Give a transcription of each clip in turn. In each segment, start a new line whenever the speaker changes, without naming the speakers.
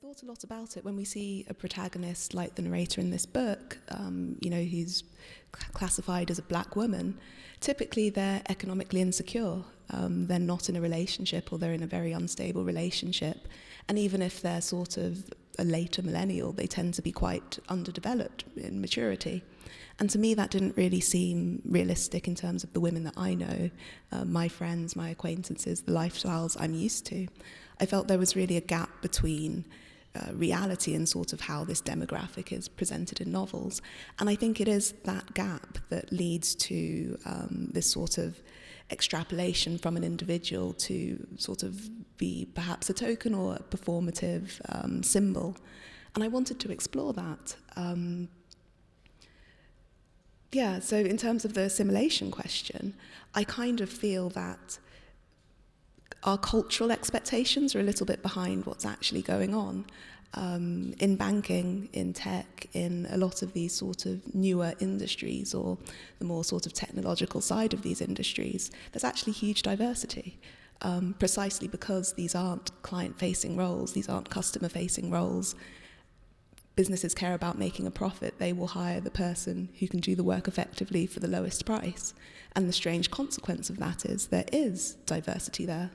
thought a lot about it when we see a protagonist like the narrator in this book, who's classified as a black woman. Typically, they're economically insecure. They're not in a relationship, or they're in a very unstable relationship. And even if they're sort of a later millennial, they tend to be quite underdeveloped in maturity. And to me, that didn't really seem realistic in terms of the women that I know, my friends, my acquaintances, the lifestyles I'm used to. I felt there was really a gap between reality and sort of how this demographic is presented in novels. And I think it is that gap that leads to this sort of extrapolation from an individual to sort of be perhaps a token or a performative symbol. And I wanted to explore that. So in terms of the assimilation question, I kind of feel that our cultural expectations are a little bit behind what's actually going on. In banking, in tech, in a lot of these sort of newer industries, or the more sort of technological side of these industries, there's actually huge diversity, precisely because these aren't client-facing roles, these aren't customer-facing roles. Businesses care about making a profit. They will hire the person who can do the work effectively for the lowest price. And the strange consequence of that is there is diversity there.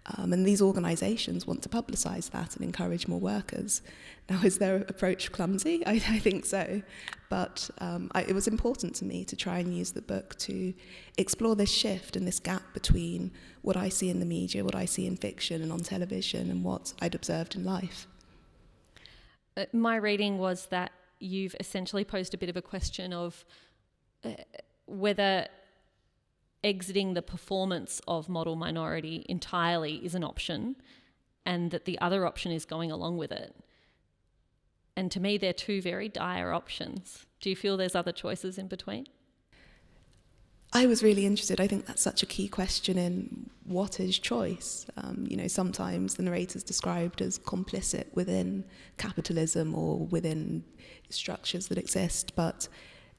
And these organisations want to publicise that and encourage more workers. Now, is their approach clumsy? I think so. But it was important to me to try and use the book to explore this shift and this gap between what I see in the media, what I see in fiction and on television, and what I'd observed in life.
My reading was that you've essentially posed a bit of a question of whether exiting the performance of model minority entirely is an option, and that the other option is going along with it. And to me, they're two very dire options. Do you feel there's other choices in between?
I was really interested. I think that's such a key question in what is choice. Sometimes the narrator's described as complicit within capitalism or within structures that exist, but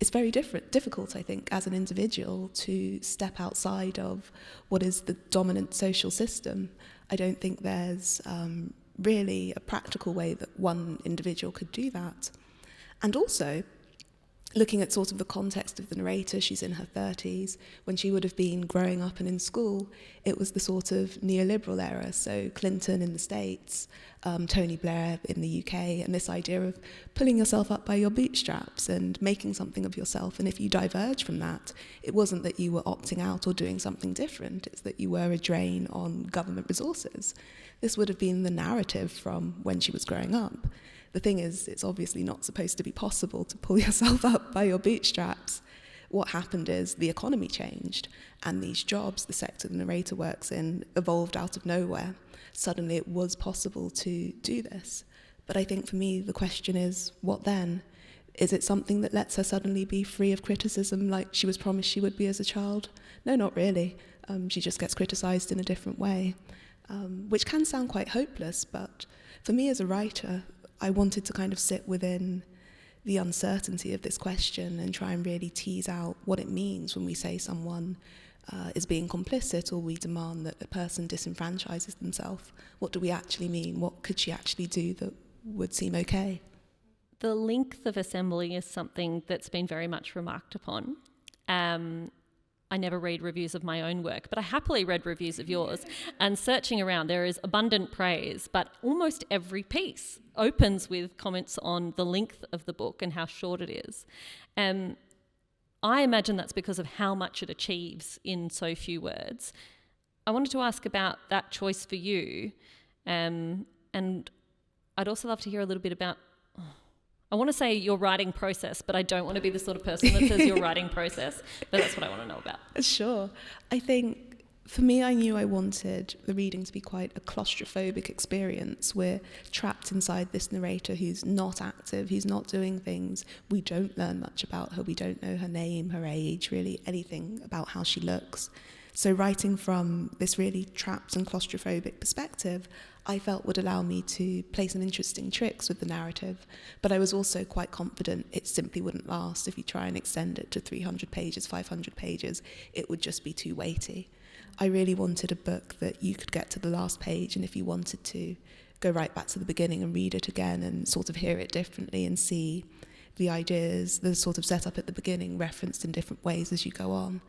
it's very difficult, I think, as an individual to step outside of what is the dominant social system. I don't think there's really a practical way that one individual could do that. And also, looking at sort of the context of the narrator, she's in her 30s. When she would have been growing up and in school, it was the sort of neoliberal era. So Clinton in the States, Tony Blair in the UK, and this idea of pulling yourself up by your bootstraps and making something of yourself. And if you diverge from that, it wasn't that you were opting out or doing something different. It's that you were a drain on government resources. This would have been the narrative from when she was growing up. The thing is, it's obviously not supposed to be possible to pull yourself up by your bootstraps. What happened is the economy changed, and these jobs, the sector the narrator works in, evolved out of nowhere. Suddenly it was possible to do this. But I think for me, the question is, what then? Is it something that lets her suddenly be free of criticism like she was promised she would be as a child? No, not really. She just gets criticised in a different way, which can sound quite hopeless, but for me as a writer, I wanted to kind of sit within the uncertainty of this question and try and really tease out what it means when we say someone is being complicit, or we demand that a person disenfranchises themselves. What do we actually mean? What could she actually do that would seem okay?
The length of assembly is something that's been very much remarked upon. I never read reviews of my own work, but I happily read reviews of yours. And searching around, there is abundant praise, but almost every piece opens with comments on the length of the book and how short it is. I imagine that's because of how much it achieves in so few words. I wanted to ask about that choice for you, and I'd also love to hear a little bit about, I want to say your writing process, but I don't want to be the sort of person that says your writing process, but that's what I want to know about.
Sure. I think for me, I knew I wanted the reading to be quite a claustrophobic experience. We're trapped inside this narrator who's not active, who's not doing things. We don't learn much about her. We don't know her name, her age, really anything about how she looks. So writing from this really trapped and claustrophobic perspective, I felt would allow me to play some interesting tricks with the narrative. But I was also quite confident it simply wouldn't last. If you try and extend it to 300 pages, 500 pages, it would just be too weighty. I really wanted a book that you could get to the last page, and if you wanted to, go right back to the beginning and read it again and sort of hear it differently and see the ideas, the sort of setup at the beginning referenced in different ways as you go on.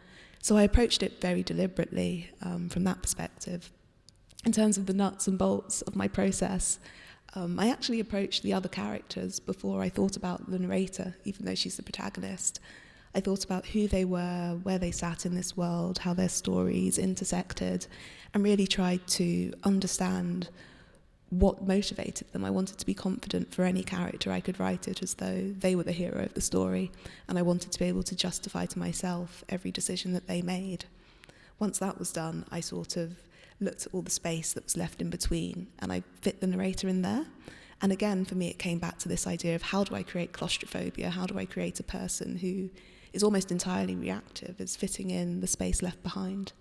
So I approached it very deliberately from that perspective. In terms of the nuts and bolts of my process, I actually approached the other characters before I thought about the narrator, even though she's the protagonist. I thought about who they were, where they sat in this world, how their stories intersected, and really tried to understand what motivated them. I wanted to be confident for any character I could write it as though they were the hero of the story, and I wanted to be able to justify to myself every decision that they made. Once that was done, I sort of looked at all the space that was left in between, and I fit the narrator in there. And again, for me, it came back to this idea of how do I create claustrophobia? How do I create a person who is almost entirely reactive, is fitting in the space left behind?